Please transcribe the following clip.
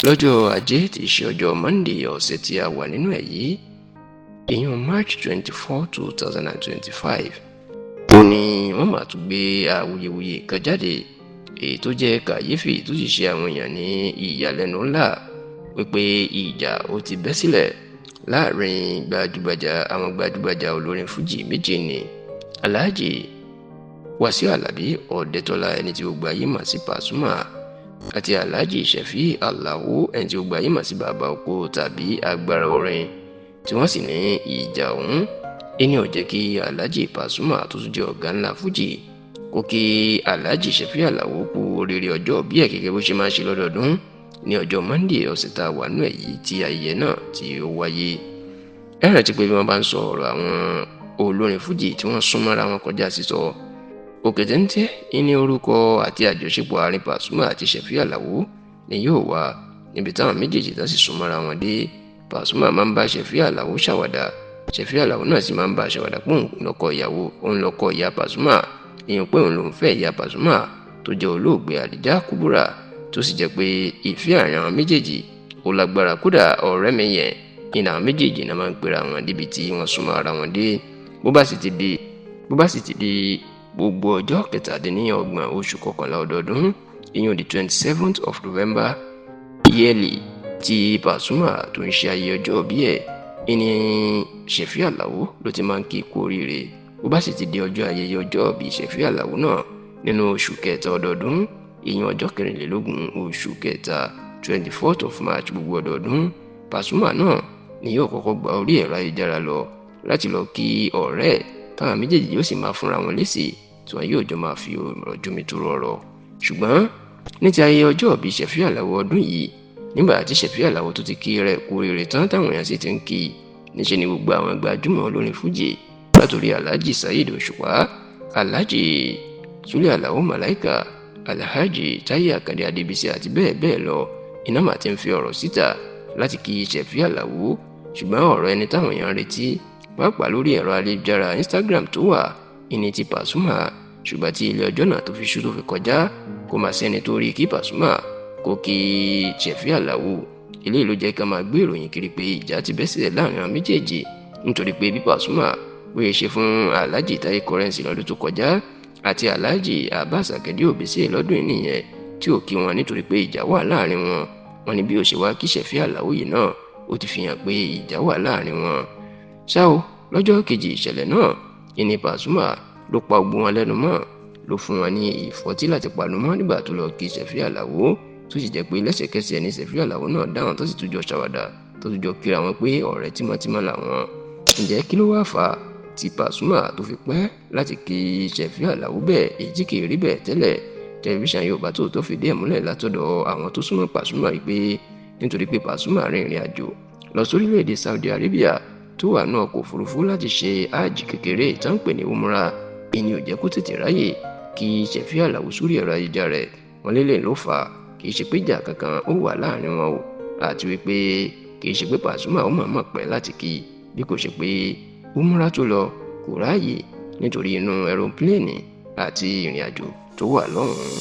lọ́jọ́ ajé tí í ṣe ọjọ́ Monday ọ̀sẹ̀ tí a wà nínú ẹ̀ yìí ìyẹn March 24, 2025 ó ní wọ́n máa tún gbé awuyewuye kan jáde èyí tó jẹ́ kàyéfì tó sì ṣe àwọn èèyàn ní ìyàlẹ́nu ńlá wípé ìjà ó ti bẹ́ sílẹ̀ láàrin àwọn gbajúgbajà olórin fújì méjì ní Alhaji Wasiu Alabi Ọ̀dẹ́tọ́lá ẹni tí gbogbo ayé mọ̀ sí Pasuma àti Alhaji Sefiu Alao ẹni tí gbogbo ayé mọ̀ sí Bàbá Oko tàbí Agbára Orin tí wọ́n sì ní ìjà ọ̀hún ẹni ò jẹ́ kí Alhaji Pasuma tó tún jẹ́ ọ̀gá ńlá fújì kó kí Alhaji Sefiu Alao kú oríire ọjọ́ bí ẹ̀ gẹ́gẹ́ bó ṣe máa ń ṣe lọ́dọọdún ní ọjọ́ Monday ọ̀sẹ̀ tá a wà nínú ẹ̀ yìí tí ayẹyẹ náà tí ó wáyé. ẹ rántí pé bí wọ́n bá ń sọ ọ̀rọ̀ àwọn olórin fújì tí wọ́n súnmọ́ra wọn kọjá sísọ òkè téńté ní orúkọ àti àjọṣepọ̀ àárín Pasuma àti Sefiu Alao ni yóò wà níbi táwọn méjèèjì tó sì súnmọ́ra wọn dé. Pasuma máa ń bá Sefiu Alao ṣàwàdà Sefiu Alao náà sì máa ń bá ṣàwàdà pé òun lọ́kọ ìyá Pasuma èèyàn pé òun lòún fẹ́ ìyá Pasuma tó jẹ́ olóògbé Adija Kubura tó sì jẹ́ pé ìfẹ́ àárín àwọn méjèèjì ó lágbára kódà ọ̀rẹ́ mi yẹn ní àwọn méjèèjì náà máa ń pera wọn débi tí wọ́n súnmọ́ ara wọn dé. bó bá sì ti di gbogbo ọjọ́ kẹtàdínlọ́gbọ̀n oṣù kọkànlá ọdọọdún ìyẹn the 27th of November yearly tí Pasuma tó ń ṣe ayẹyẹ ọjọ́ bí ẹ̀ ní Sefiu Alao ló ti máa ń kí kú oríire. bó bá sì ti di ọjọ́ ayẹyẹ ọjọ́ bí Sefiu Alao náà nínú oṣù kẹta ọdọọdún ìyẹn ọjọ́ kẹrìnlélógún oṣù kẹta 24th of March gbogbo ọdọọdún Pasuma náà ni yóò kọ́kọ́ gba orí ẹ̀rọ ayélujára lọ láti lọ kí ọ̀rẹ́ táwọn méjèèjì yóò sì máa fúnra wọn lésì tí wọn yóò jọ máa fi ọ̀rọ̀ jomitoro ọ̀rọ̀. ṣùgbọ́n ní ti ayẹyẹ ọjọ́ bí Sefiu Alao ọdún yìí nígbà tí Sefiu Alao tó ti kí rẹ̀ kú oríire tán táwọn èèyàn sì ti ń kí níṣẹ́ ni gbogbo àwọn gbajúmọ̀ olórin fújì látòrí Alhaji Saheed Òṣùpá, Alhaji Sule Alao Malaika, Alhaji Táyé Àkàndé Adébísí àti bẹ́ẹ̀ bẹ́ẹ̀ lọ iná mà ti ń fi ọ̀rọ̀ síta láti kí Sefiu Alao. ṣùgbọ́n ọ̀rọ̀ ẹni táwọn èèyàn retí pàápàá lórí ẹ̀rọ ayélujára Instagram tó wà ìní ti Pasuma ṣùgbọ́n tí ilé ọjọ́ náà tó fi ṣú tó fi kọjá kò mà sẹ́ni tó rí kí Pasuma kó kí Sefiu Alao. eléyìí ló jẹ́ ká máa gbé ìròyìn kiri pé ìjà ti bẹ́ sílẹ̀ láàrin àwọn méjèèjì nítorí pé bí Pasuma bóyá ṣe fún Alhaji Taye Currency lọ́dún tó kọjá àti Alhaji Abbas Akande Obese lọ́dún yìí nìyẹn tí ò kí wọn nítorí pé ìjà wà láàrin wọn. wọn ní bí ó ṣe wá kí Sefiu Alao yìí náà ó ti fi hàn pé ìjà wà láàrin wọn. ṣá o lọ́jọ́ kejì ìṣẹ̀lẹ̀ náà ìní Pasuma ló pa gbogbo wọn lẹ́nu mọ́ ló fún wọn ní ìfọ́tí láti panu mọ́ nígbà tó lọ kí Sefiu Alao tó sì jẹ́ pé lẹ́sẹ̀kẹsẹ̀ ní Sefiu Alao náà dáhùn tó sì tún jọ ṣàwàdà tó tún jọ kíra wọn pé ọ̀rẹ́ tímọ́tímọ́ làwọn. ǹjẹ́ kí ló wá fà á tí Pasuma tó fi pẹ́ láti kí Sefiu Alao bẹ́ẹ̀ èyí tí kì í rí bẹ́ẹ̀ tẹ́lẹ̀? Tẹlifíṣàn Yorùbá Tòótọ́ fìdí ẹ̀ múlẹ̀ látọ̀dọ̀ àwọn tó súnmọ́ Pasuma rí pé nítorí pé Pasuma rin ìrìn àjò lọ sórílẹ̀-èdè Saudi Arabia tó wà ní ọkọ̀ òfurufú láti ṣe áàjì kékeré ìtànpè ní umra ìní ò jẹ́ kó tètè ráyè kí Sefiu Alao sórí ẹ̀rọ ayélujára rẹ̀. wọn lélẹ̀ ló fà á kì í ṣe pé ìjà kankan ó wà láàrin wọn o àti wípé kì í ṣe pé Pasuma ó mọ̀ọ́mọ̀ pẹ́ láti kí bí kò ṣe pé umra tó lọ kò ráàyè nítorí inú ẹ̀rọ̀pílẹ̀nì àti ìrìn àjò tó wà lọ́hùn-ún.